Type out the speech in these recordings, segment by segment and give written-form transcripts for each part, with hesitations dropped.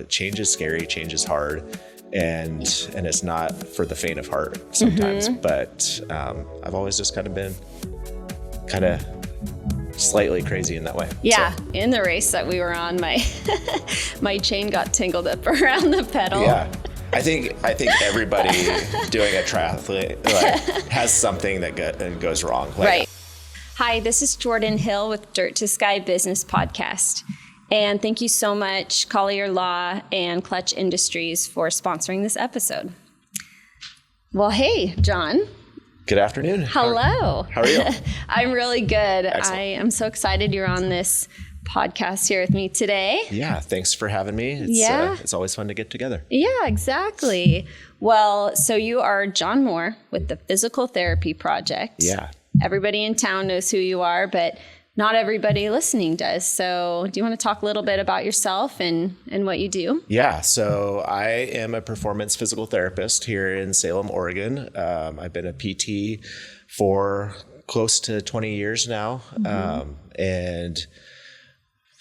change is scary, change is hard, and it's not for the faint of heart sometimes. But I've always just kind of been slightly crazy in that way. Yeah. So. In the race that we were on, my chain got tangled up around the pedal. Yeah. I think everybody doing a triathlon has something that goes wrong. Right. Hi, this is Jordan Hill with Dirt to Sky Business Podcast. And thank you so much, Collier Law and Clutch Industries, for sponsoring this episode. Well, hey, Jon. Good afternoon. Hello. How are you? I'm really good. Excellent. I am so excited you're on this podcast here with me today. Yeah, thanks for having me. It's always fun to get together. Yeah, exactly. Well, so you are Jon Moore with the Physical Therapy Project. Yeah. Everybody in town knows who you are, but not everybody listening does. So do you want to talk a little bit about yourself and what you do? Yeah. So I am a performance physical therapist here in Salem, Oregon. I've been a PT for close to 20 years now, and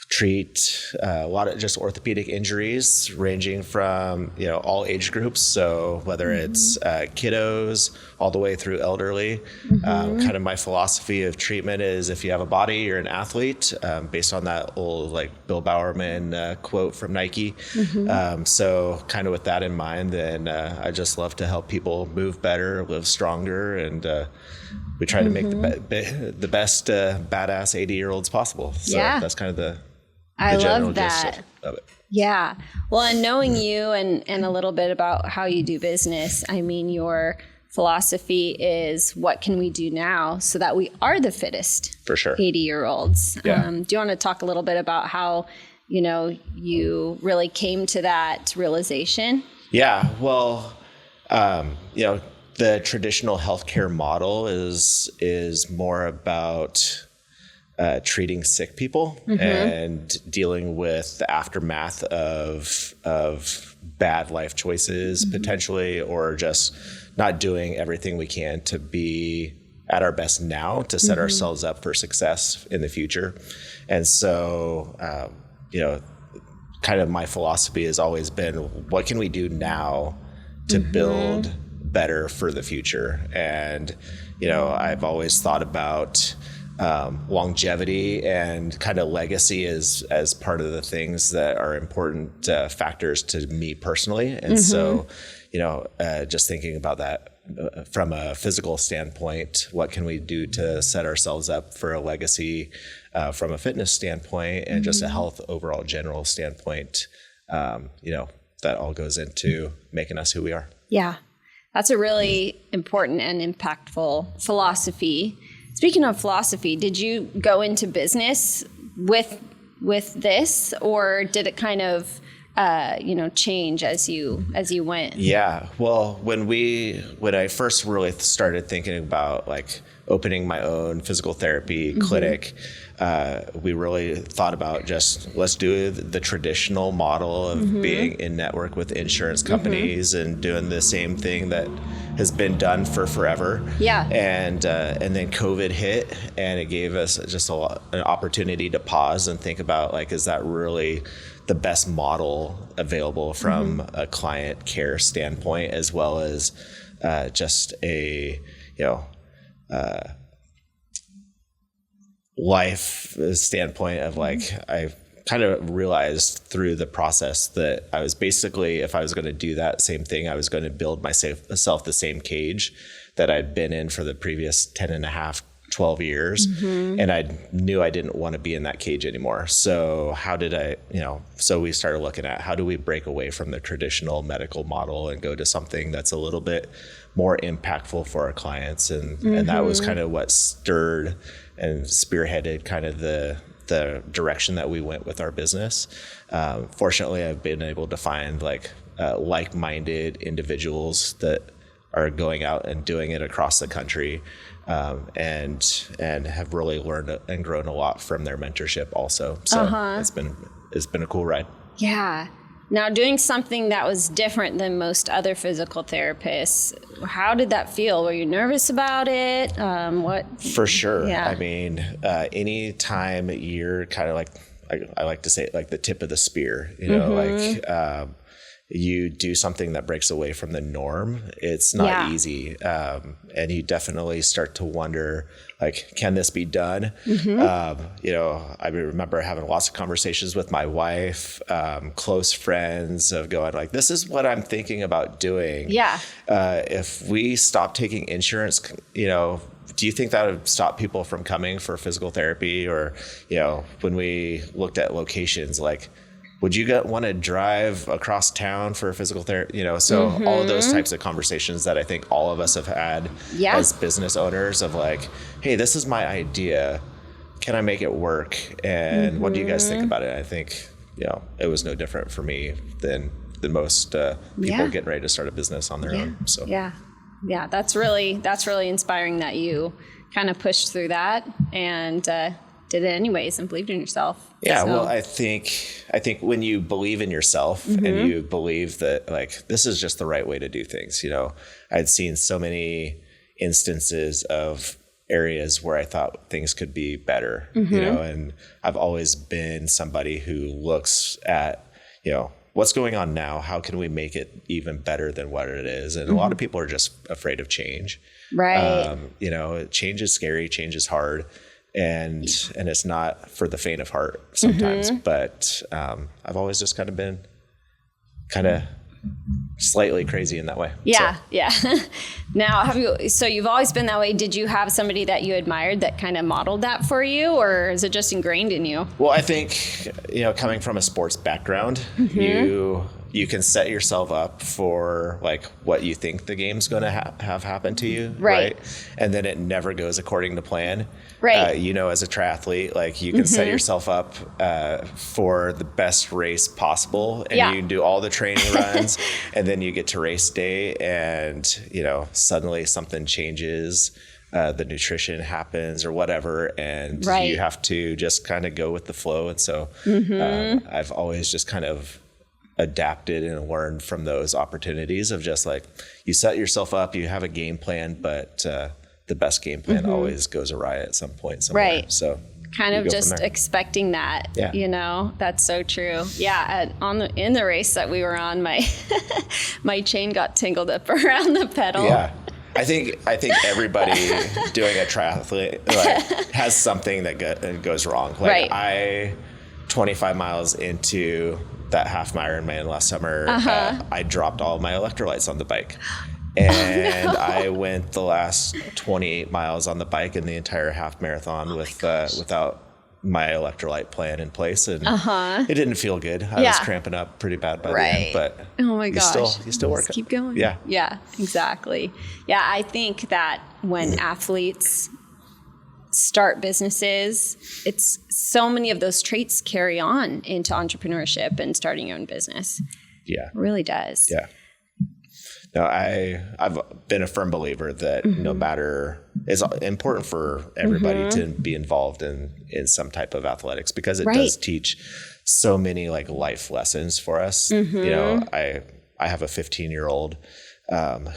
treat a lot of just orthopedic injuries ranging from, all age groups. So whether it's kiddos all the way through elderly, kind of my philosophy of treatment is if you have a body, you're an athlete, based on that old Bill Bowerman quote from Nike. So kind of with that in mind, then I just love to help people move better, live stronger, and we try to make the best badass 80-year-olds possible. So that's kind of the love that. Of it. Yeah. Well, and knowing you and a little bit about how you do business, I mean, your philosophy is what can we do now so that we are the fittest for sure 80-year-olds. Do you want to talk a little bit about how, you really came to that realization? Yeah. Well, the traditional healthcare model is more about treating sick people and dealing with the aftermath of bad life choices potentially, or just not doing everything we can to be at our best now to set ourselves up for success in the future. And so, kind of my philosophy has always been, what can we do now to build better for the future? And, I've always thought about longevity and kind of legacy as part of the things that are important factors to me personally. And so, just thinking about that from a physical standpoint, what can we do to set ourselves up for a legacy from a fitness standpoint and just a health overall general standpoint, that all goes into making us who we are. Yeah. That's a really important and impactful philosophy. Speaking of philosophy, did you go into business with this, or did it kind of change as you went? Yeah. Well, when I first really started thinking about opening my own physical therapy clinic, we really thought about just let's do the traditional model of being in network with insurance companies and doing the same thing that has been done for forever. Yeah. And then COVID hit, and it gave us just an opportunity to pause and think about is that really the best model available from a client care standpoint, as well as just a life standpoint of I kind of realized through the process that I was basically, if I was going to do that same thing, I was going to build myself the same cage that I'd been in for the previous 10 and a half, 12 years. And I knew I didn't want to be in that cage anymore. So so we started looking at how do we break away from the traditional medical model and go to something that's a little bit more impactful for our clients. And that was kind of what stirred and spearheaded kind of the direction that we went with our business. Fortunately, I've been able to find like-minded individuals that are going out and doing it across the country, and have really learned and grown a lot from their mentorship also. So it's been a cool ride. Yeah. Now, doing something that was different than most other physical therapists, how did that feel? Were you nervous about it? For sure. Yeah. I mean, anytime you're kind of I like to say like the tip of the spear, you know, like, you do something that breaks away from the norm. It's not easy. And you definitely start to wonder, like, can this be done? You know, I remember having lots of conversations with my wife, close friends of going like, this is what I'm thinking about doing. Yeah. If we stop taking insurance, you know, do you think that would stop people from coming for physical therapy? Or, you know, when we looked at locations, like, would you want to drive across town for physical therapy? You know, so all of those types of conversations that I think all of us have had as business owners of like, hey, this is my idea. Can I make it work? And what do you guys think about it? I think, you know, it was no different for me than most people getting ready to start a business on their own. So yeah, that's really inspiring that you kind of pushed through that and did it anyways and believed in yourself. Yeah, so. Well, I think when you believe in yourself and you believe that like this is just the right way to do things, you know, I'd seen so many instances of areas where I thought things could be better, you know, and I've always been somebody who looks at, you know, what's going on now? How can we make it even better than what it is? And a lot of people are just afraid of change. Right. You know, change is scary, change is hard. And it's not for the faint of heart sometimes, but I've always just kind of been kind of slightly crazy in that way. Yeah, yeah. Now, so you've always been that way. Did you have somebody that you admired that kind of modeled that for you, or is it just ingrained in you? Well, I think, you know, coming from a sports background, you can set yourself up for like what you think the game's going to have happen to you. Right. And then it never goes according to plan. Right. You know, as a triathlete, like you can set yourself up for the best race possible and you can do all the training runs and then you get to race day and, you know, suddenly something changes. The nutrition happens or whatever, and you have to just kind of go with the flow. And so I've always just kind of adapted and learned from those opportunities of just like you set yourself up, you have a game plan, but the best game plan always goes awry at some point somewhere. Right. So kind of just expecting that, you know, that's so true. Yeah. In the race that we were on, my chain got tangled up around the pedal. Yeah. I think everybody doing a triathlon like, has something that goes wrong. Like 25 miles into that half Ironman last summer, I dropped all of my electrolytes on the bike. And I went the last 28 miles on the bike in the entire half marathon without my electrolyte plan in place. And it didn't feel good. I was cramping up pretty bad by the end, but oh my gosh, you still work just keep going. Yeah. Yeah, exactly. Yeah. I think that when athletes start businesses, it's so many of those traits carry on into entrepreneurship and starting your own business. Yeah. It really does. Yeah. No, I've been a firm believer that no matter, it's important for everybody to be involved in some type of athletics because it does teach so many like life lessons for us. You know, I have a 15-year-old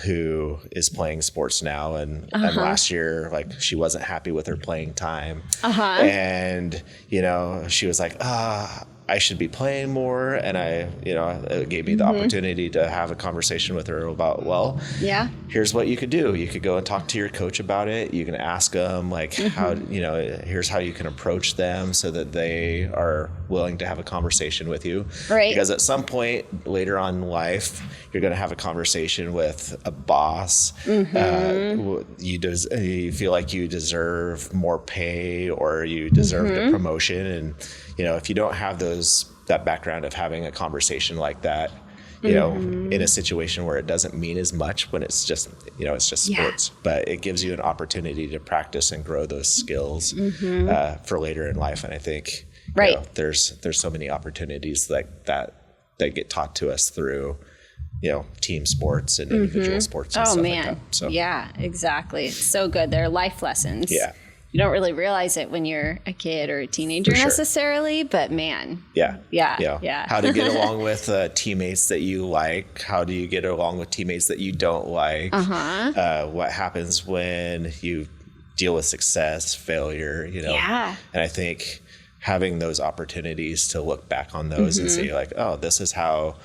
who is playing sports now and last year, like she wasn't happy with her playing time. And, you know, she was like, I should be playing more. And it gave me the opportunity to have a conversation with her about, here's what you could do. You could go and talk to your coach about it. You can ask them like how, you know, here's how you can approach them so that they are willing to have a conversation with you. Right. Because at some point later on in life, you're going to have a conversation with a boss. You feel like you deserve more pay or you deserve a promotion. And, you know, if you don't have that background of having a conversation like that, you know, in a situation where it doesn't mean as much when it's just, you know, it's just sports, but it gives you an opportunity to practice and grow those skills for later in life. And I think, you know, there's so many opportunities that get taught to us through, you know, team sports and individual sports and stuff like that. So. Yeah, exactly. It's so good. They're life lessons. Yeah. You don't really realize it when you're a kid or a teenager necessarily, but man. Yeah. How to get along with teammates that you like. How do you get along with teammates that you don't like? What happens when you deal with success, failure, you know? Yeah. And I think having those opportunities to look back on those and say like, oh, this is how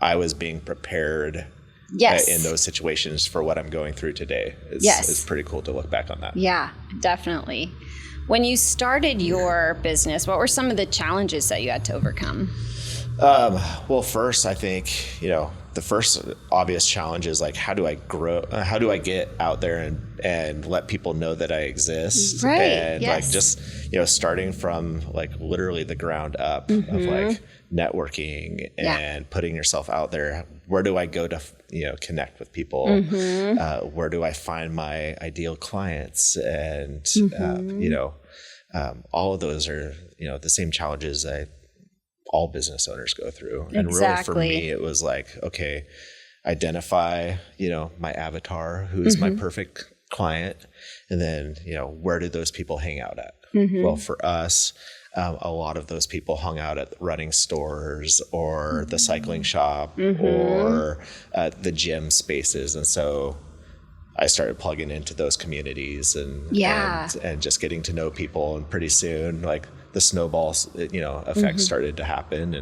I was being prepared in those situations for what I'm going through today. It's pretty cool to look back on that. Yeah, definitely. When you started your business, what were some of the challenges that you had to overcome? Well, first, I think, the first obvious challenge is like, how do I grow? How do I get out there and let people know that I exist? Right. And like just, starting from like literally the ground up of like networking and putting yourself out there. Where do I go to, connect with people? Where do I find my ideal clients? And, all of those are, the same challenges all business owners go through. And really for me, it was like, okay, identify, my avatar, who's my perfect client. And then, where do those people hang out at? Well, for us, a lot of those people hung out at running stores or the cycling shop or the gym spaces. And so I started plugging into those communities and just getting to know people. And pretty soon, like the snowballs, effect started to happen.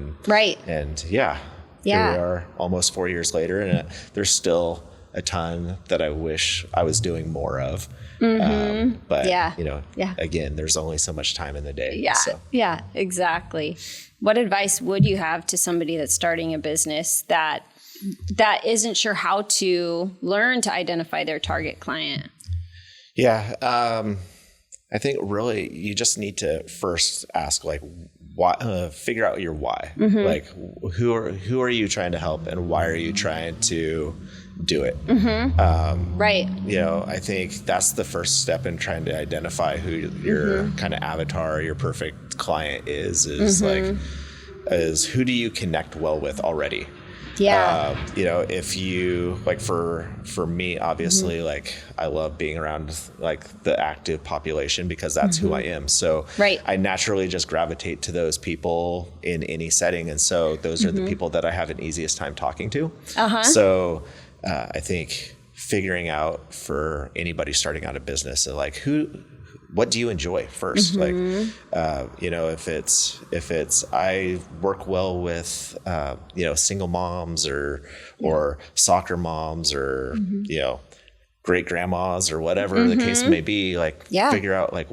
And here we are almost 4 years later, and there's still a ton that I wish I was doing more of. But again, there's only so much time in the day. Yeah, exactly. What advice would you have to somebody that's starting a business that isn't sure how to learn to identify their target client? I think really you just need to first ask like, why, figure out your why. Like who are you trying to help and why are you trying to do it? Right. I think that's the first step in trying to identify who your kind of avatar, your perfect client is who do you connect well with already? If you like for me, obviously, like I love being around like the active population because that's who I am. So I naturally just gravitate to those people in any setting. And so those are the people that I have an easiest time talking to. So I think figuring out for anybody starting out a business, like what do you enjoy first? Like, if it's, I work well with, single moms or soccer moms or, great grandmas or whatever the case may be, like figure out like,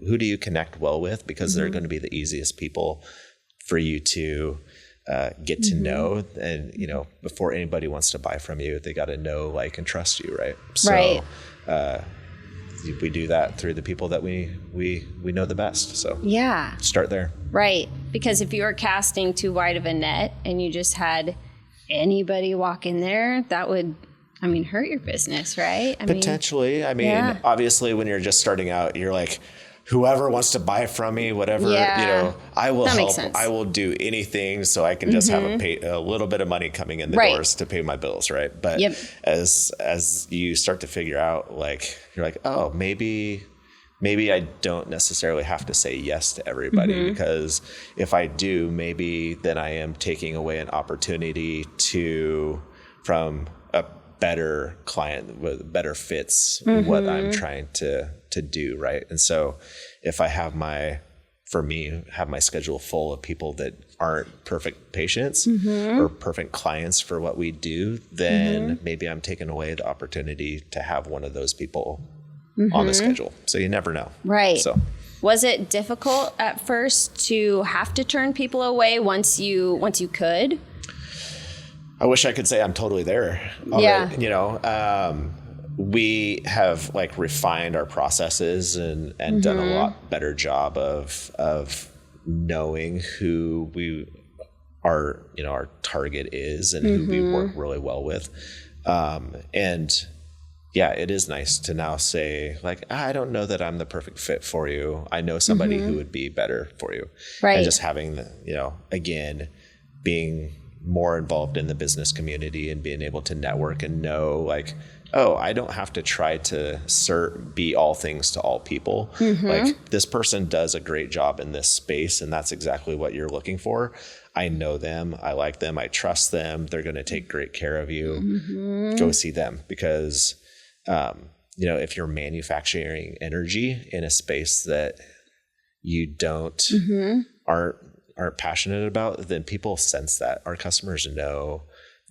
who do you connect well with? Because they're going to be the easiest people for you to get to know. And, before anybody wants to buy from you, they got to know, like, and trust you. Right. So, we do that through the people that we know the best. So start there. Right. Because if you were casting too wide of a net and you just had anybody walk in there, that would, hurt your business, right? Potentially. Obviously when you're just starting out, you're like, whoever wants to buy from me, whatever, I will help. I will do anything so I can just have a little bit of money coming in the doors to pay my bills, right? But as you start to figure out, like, you're like, oh, maybe I don't necessarily have to say yes to everybody because if I do, maybe then I am taking away an opportunity from a better client with better fits what I'm trying to do. Right. And so if I have my schedule full of people that aren't perfect patients or perfect clients for what we do, then maybe I'm taking away the opportunity to have one of those people on the schedule. So you never know. Right. So was it difficult at first to have to turn people away once you could? I wish I could say I'm totally there already. We have like refined our processes and done a lot better job of knowing who our target is and who we work really well with. It is nice to now say like, I don't know that I'm the perfect fit for you. I know somebody who would be better for you. Right. And just having again, being more involved in the business community and being able to network and know like, oh, I don't have to try to be all things to all people. Like this person does a great job in this space and that's exactly what you're looking for. I know them. I like them. I trust them. They're going to take great care of you. Go see them because, if you're manufacturing energy in a space that you don't aren't passionate about, then people sense that. Our customers know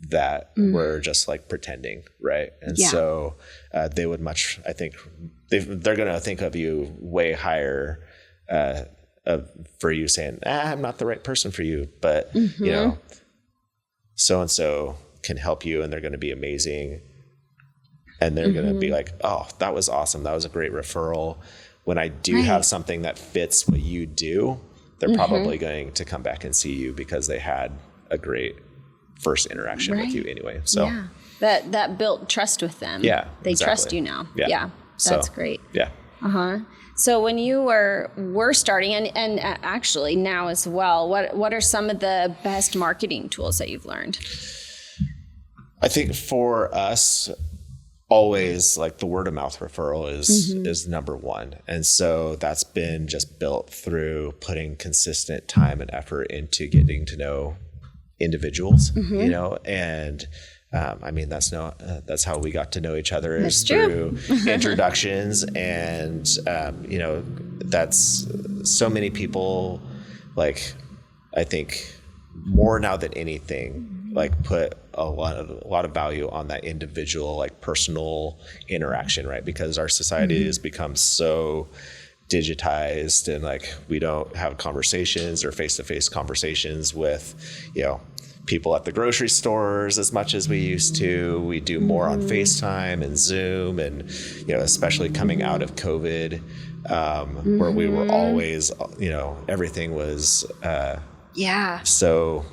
that we're just like pretending, right? And so they would much, I think, they're going to think of you way higher for you saying, I'm not the right person for you, but you know, so and so can help you, and they're going to be amazing, and they're going to be like, oh, that was awesome, that was a great referral. When I do have something that fits what you do, they're probably going to come back and see you because they had a great first interaction with you anyway. So that built trust with them. Yeah, they trust you now. That's great. So when you were starting, and actually now as well, what are some of the best marketing tools that you've learned? I think for us, always like the word of mouth referral is number one. And so that's been just built through putting consistent time and effort into getting to know individuals, you know, and I mean, that's how we got to know each other, is through introductions. And, you know, that's so many people, like, I think more now than anything, like put a lot of value on that individual, like personal interaction, right? Because our society has become so digitized, and like we don't have conversations or face-to-face conversations with, you know, people at the grocery stores as much as we used to. We do more on FaceTime and Zoom, and, you know, especially coming out of COVID, where we were always, you know, everything was so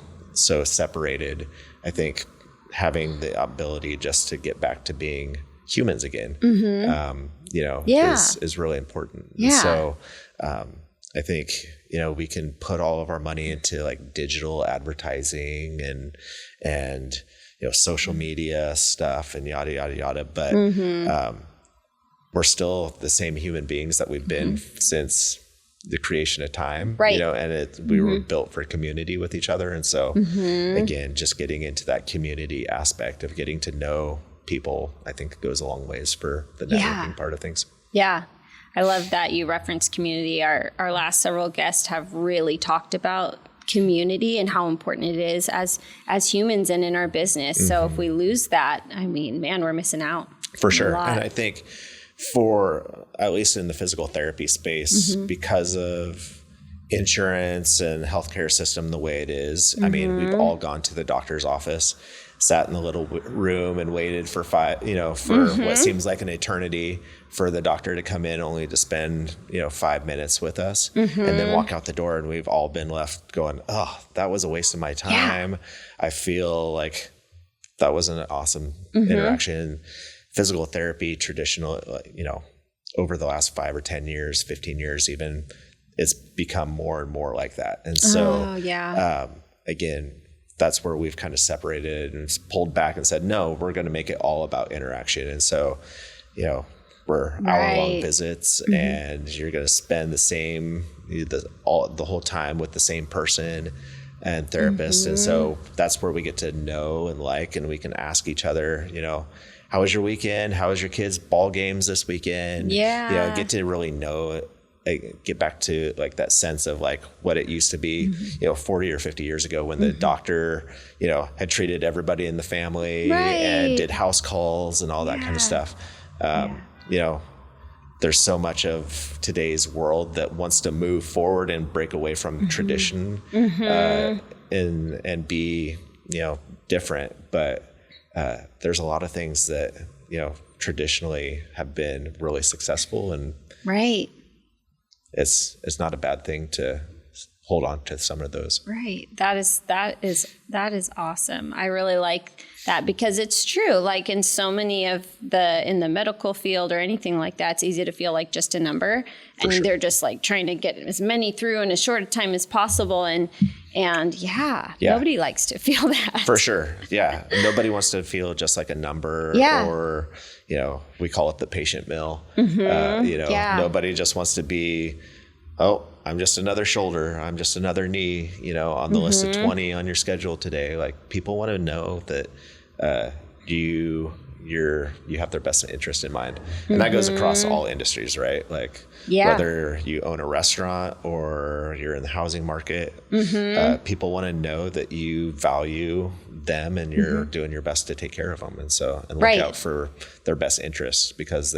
separated. I think having the ability just to get back to being humans again, you know, is really important. So I think, you know, we can put all of our money into like digital advertising and you know, social media stuff and yada, yada, yada. But we're still the same human beings that we've been since the creation of time, you know, and we were built for community with each other. And so again, just getting into that community aspect of getting to know people, I think goes a long ways for the networking part of things. Yeah. I love that you referenced community. Our last several guests have really talked about community and how important it is as humans and in our business. So if we lose that, I mean, man, we're missing out. For sure. And I think for, at least in the physical therapy space, because of insurance and healthcare system the way it is, I mean, we've all gone to the doctor's office, sat in the little room and waited for what seems like an eternity for the doctor to come in, only to spend, 5 minutes with us and then walk out the door. And we've all been left going, oh, that was a waste of my time. Yeah. I feel like that was an awesome interaction. Physical therapy, traditional, over the last 5 or 10 years, 15 years, even, it's become more and more like that. And so, again, that's where we've kind of separated and pulled back and said, no, we're going to make it all about interaction. And so, we're hour-long visits, and you're going to spend the whole time with the same person and therapist. And so that's where we get to know and and we can ask each other, how was your weekend? How was your kids' ball games this weekend? Yeah. Get to really know, get back to that sense of what it used to be, 40 or 50 years ago when the doctor, had treated everybody in the family and did house calls and all that kind of stuff. There's so much of today's world that wants to move forward and break away from tradition, and be, different. But there's a lot of things that, traditionally have been really successful, and it's not a bad thing to hold on to some of those. Right. That is awesome. I really like that, because it's true. Like in so many of in the medical field or anything like that, it's easy to feel like just a number, and they're just trying to get as many through in as short a time as possible. And nobody likes to feel that. For sure. Yeah. Nobody wants to feel just like a number, or, we call it the patient mill. Nobody just wants to be, oh, I'm just another shoulder. I'm just another knee, on the list of 20 on your schedule today. People want to know that, you have their best interest in mind. And that goes across all industries, right? Like whether you own a restaurant or you're in the housing market, people want to know that you value them and you're doing your best to take care of them. And look out for their best interests, because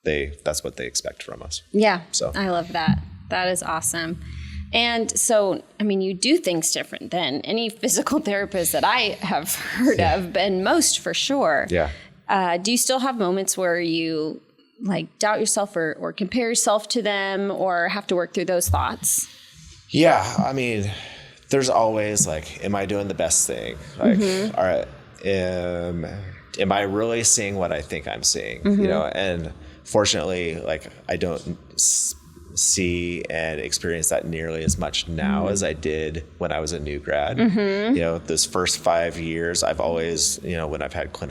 that's what they expect from us. Yeah. So I love that. That is awesome. And so, I mean, you do things different than any physical therapist that I have heard of, and most for sure. Yeah. Do you still have moments where you like doubt yourself or compare yourself to them, or have to work through those thoughts? Yeah. I mean, there's always like, am I doing the best thing? Like, all right, am I really seeing what I think I'm seeing? You know, and fortunately, like I don't see and experience that nearly as much now as I did when I was a new grad. You know, those first 5 years, I've always, you know, when I've had been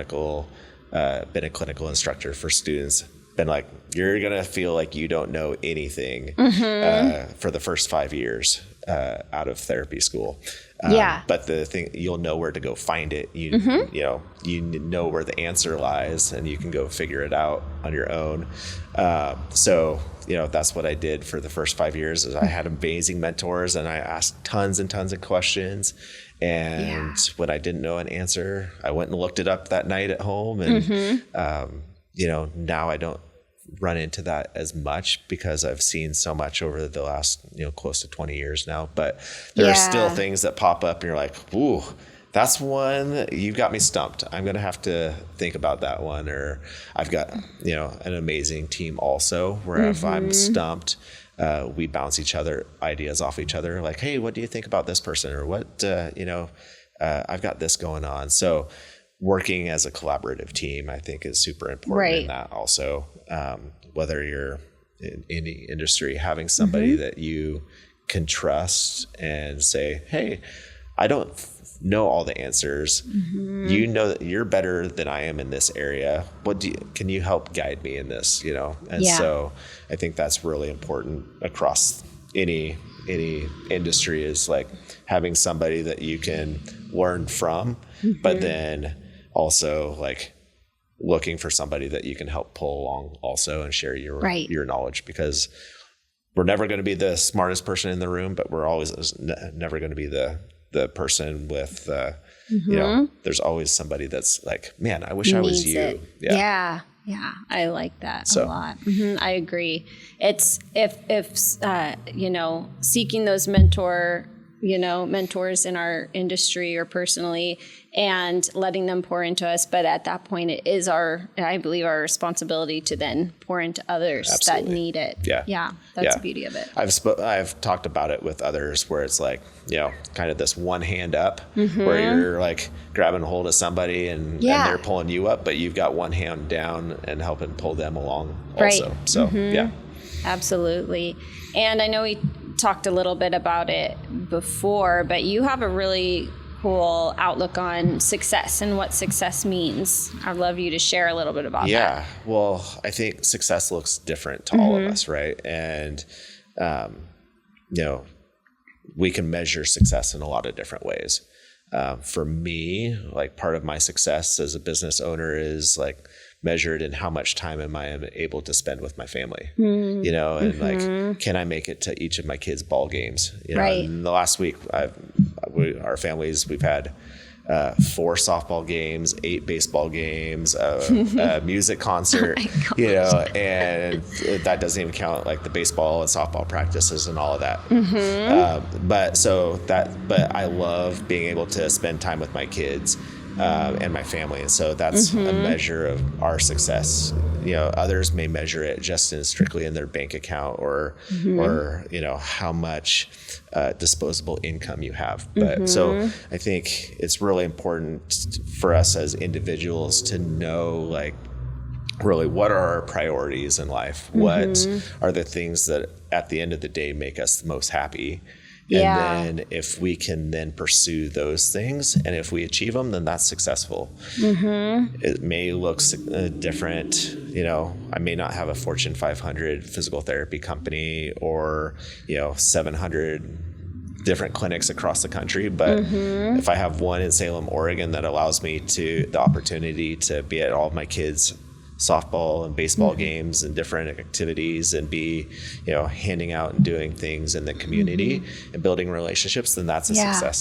a clinical instructor for students, been like, you're going to feel like you don't know anything for the first 5 years out of therapy school. But the thing, you'll know where to go find it. You know where the answer lies, and you can go figure it out on your own. So, you know, that's what I did for the first 5 years. Is I had amazing mentors, and I asked tons and tons of questions. And when I didn't know an answer, I went and looked it up that night at home. And, you know, now I don't run into that as much because I've seen so much over the last, you know, close to 20 years now. But there are still things that pop up and you're like, ooh, that's one, you got me stumped. I'm going to have to think about that one. Or I've got, you know, an amazing team also where if I'm stumped, we bounce ideas off each other. Like, hey, what do you think about this person? Or what, I've got this going on. So working as a collaborative team, I think, is super important in that also. Whether you're in any industry, having somebody that you can trust and say, hey, I don't know all the answers. You know that you're better than I am in this area. Can you help guide me in this, you know? And so I think that's really important across any industry, is like having somebody that you can learn from, but then also like looking for somebody that you can help pull along also and share your knowledge, because we're never going to be the smartest person in the room, but we're always never going to be the person with, you know, there's always somebody that's like, man, I wish I was you. Yeah. I like that a lot. I agree. It's if you know, seeking those mentors in our industry or personally, and letting them pour into us. But at that point, it is I believe our responsibility to then pour into others that need it. Yeah. That's the beauty of it. I've talked about it with others where it's like, you know, kind of this one hand up where you're like grabbing hold of somebody and they're pulling you up, but you've got one hand down and helping pull them along also. So, Absolutely. And I know we talked a little bit about it before, but you have a really cool outlook on success and what success means. I'd love you to share a little bit about that. Yeah. Well, I think success looks different to all of us, right? And, you know, we can measure success in a lot of different ways. For me, like part of my success as a business owner is like measured in how much time am I able to spend with my family, you know, and like, can I make it to each of my kids' ball games? You know, in the last week, our families, we've had 4 softball games, 8 baseball games, a music concert, you know, and that doesn't even count like the baseball and softball practices and all of that. But I love being able to spend time with my kids and my family. And so that's a measure of our success. You know, others may measure it just strictly in their bank account or, you know, how much disposable income you have. But so I think it's really important for us as individuals to know, like, really what are our priorities in life? What are the things that at the end of the day make us the most happy? And then if we can then pursue those things, and if we achieve them, then that's successful. It may look different. You know, I may not have a Fortune 500 physical therapy company or, you know, 700 different clinics across the country, but if I have one in Salem, Oregon, that allows me the opportunity to be at all of my kids' softball and baseball games and different activities and be, handing out and doing things in the community and building relationships, then that's a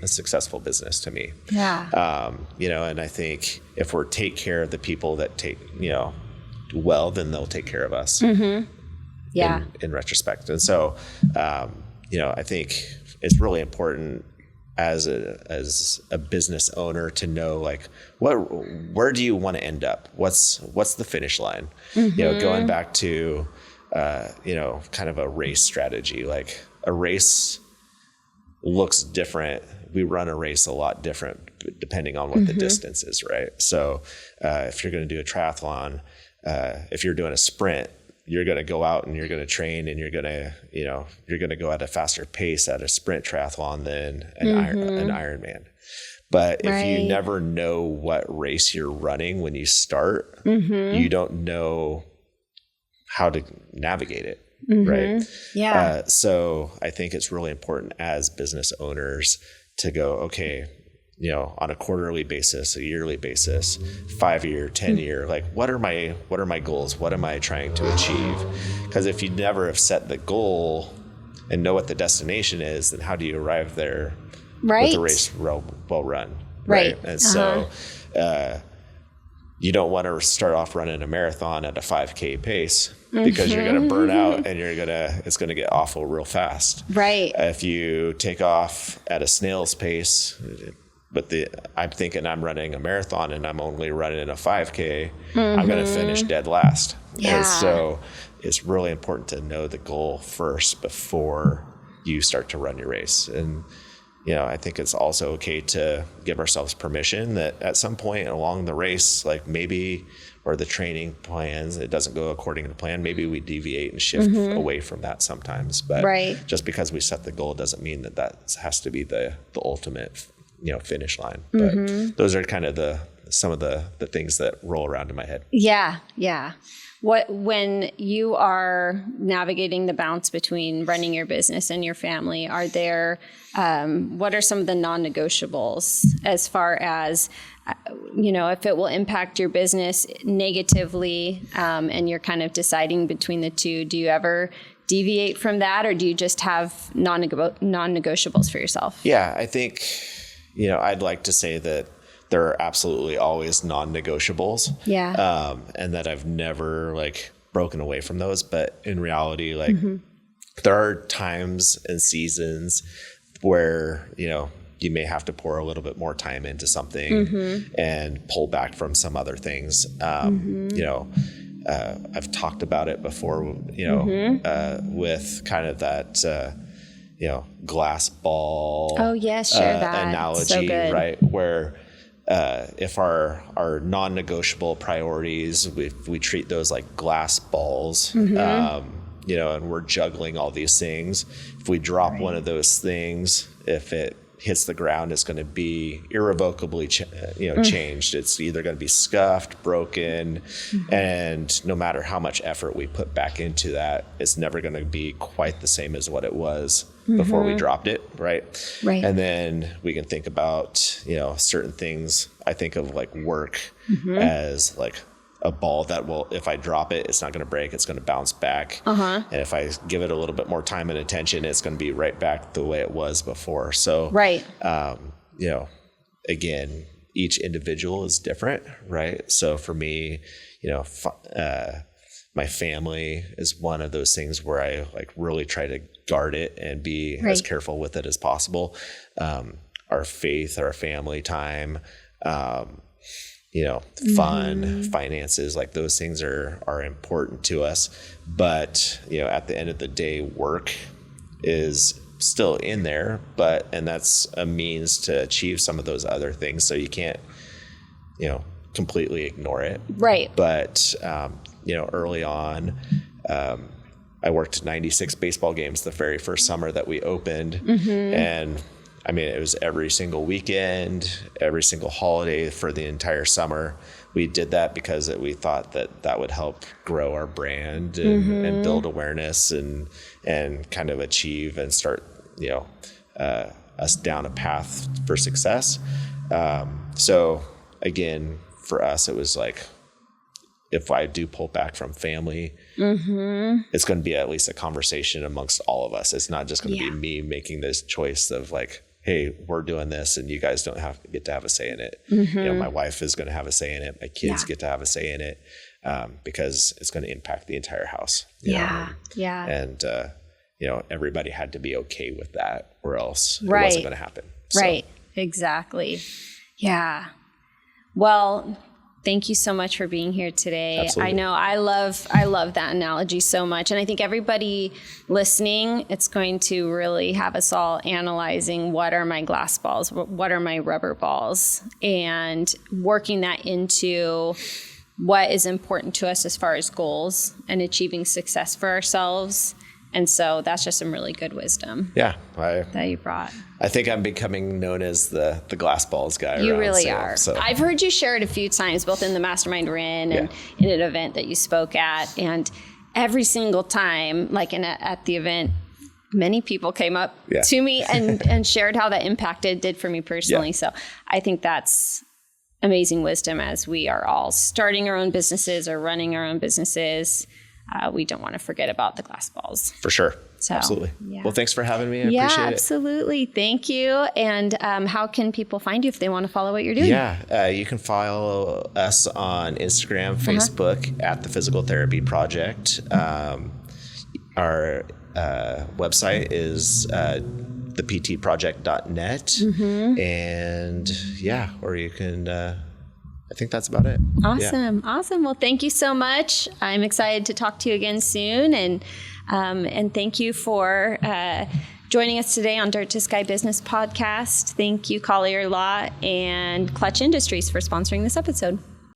successful business to me. Yeah. And I think if we take care of the people that well, then they'll take care of us. Yeah. In retrospect. And so, I think it's really important as a business owner to know, like, where do you want to end up? What's the finish line? Going back to, kind of a race strategy, like a race looks different. We run a race a lot different depending on what the distance is, right? So, if you're going to do a triathlon, if you're doing a sprint, you're going to go out and you're going to train and you're going to go at a faster pace at a sprint triathlon than an Ironman. But if you never know what race you're running when you start, you don't know how to navigate it. Right. Yeah. So I think it's really important as business owners to go, okay, on a quarterly basis, a yearly basis, 5-year, 10-year, like what are my goals? What am I trying to achieve? Because if you never have set the goal and know what the destination is, then how do you arrive there with the race well run? Right. And so you don't want to start off running a marathon at a 5K pace because you're going to burn out and it's going to get awful real fast. Right. If you take off at a snail's pace, but I'm thinking I'm running a marathon and I'm only running a 5K, I'm going to finish dead last. Yeah. And so it's really important to know the goal first before you start to run your race. And, I think it's also okay to give ourselves permission that at some point along the race, like maybe, or the training plans, it doesn't go according to plan. Maybe we deviate and shift away from that sometimes. But just because we set the goal doesn't mean that has to be the ultimate finish line. But those are kind of some of the things that roll around in my head. Yeah. Yeah. When you are navigating the balance between running your business and your family, are there, what are some of the non-negotiables as far as, if it will impact your business negatively, and you're kind of deciding between the two, do you ever deviate from that, or do you just have non-negotiables for yourself? Yeah, I think, I'd like to say that there are absolutely always non-negotiables. Yeah. And that I've never broken away from those. But in reality, there are times and seasons where, you may have to pour a little bit more time into something and pull back from some other things. I've talked about it before, with kind of that, glass ball analogy, so right? Where if our non-negotiable priorities, if we treat those like glass balls, and we're juggling all these things, if we drop one of those things, if it hits the ground, it's going to be irrevocably changed. It's either going to be scuffed, broken, and no matter how much effort we put back into that, it's never going to be quite the same as what it was before we dropped it, right? And then we can think about, certain things. I think of work as a ball that will, if I drop it, it's not going to break. It's going to bounce back. And if I give it a little bit more time and attention, it's going to be right back the way it was before. So, again, each individual is different, right? So for me, my family is one of those things where I really try to guard it and be as careful with it as possible. Our faith, our family time, fun, finances, those things are important to us. But, at the end of the day, work is still in there, and that's a means to achieve some of those other things. So you can't, completely ignore it. Right. But, early on, I worked 96 baseball games the very first summer that we opened. And it was every single weekend, every single holiday for the entire summer. We did that because we thought that would help grow our brand and build awareness and kind of achieve and start us down a path for success. So again, for us, it was like, if I do pull back from family, it's going to be at least a conversation amongst all of us. It's not just going to be me making this choice of like, hey, we're doing this and you guys don't get to have a say in it. My wife is going to have a say in it. My kids get to have a say in it, because it's going to impact the entire house. And, everybody had to be okay with that, or else it wasn't going to happen. Right. Exactly. Yeah. Well, thank you so much for being here today. Absolutely. I know I love that analogy so much. And I think everybody listening, it's going to really have us all analyzing, what are my glass balls? What are my rubber balls? And working that into what is important to us as far as goals and achieving success for ourselves. And so that's just some really good wisdom. Yeah. That you brought. I think I'm becoming known as the glass balls guy. You really are. So. I've heard you share it a few times, both in the mastermind we're in and in an event that you spoke at. And every single time, like at the event, many people came up to me and shared how that did for me personally. So I think that's amazing wisdom as we are all starting our own businesses or running our own businesses. We don't want to forget about the glass balls. For sure. So, absolutely. Well, thanks for having me. I appreciate it. Absolutely. Thank you. And how can people find you if they want to follow what you're doing? Yeah. You can follow us on Instagram, Facebook at The Physical Therapy Project. Our website is theptproject.net. And or you can... I think that's about it. Awesome. Awesome. Well, thank you so much. I'm excited to talk to you again soon. And thank you for joining us today on Dirt to Sky Business Podcast. Thank you, Collier Law and Clutch Industries for sponsoring this episode.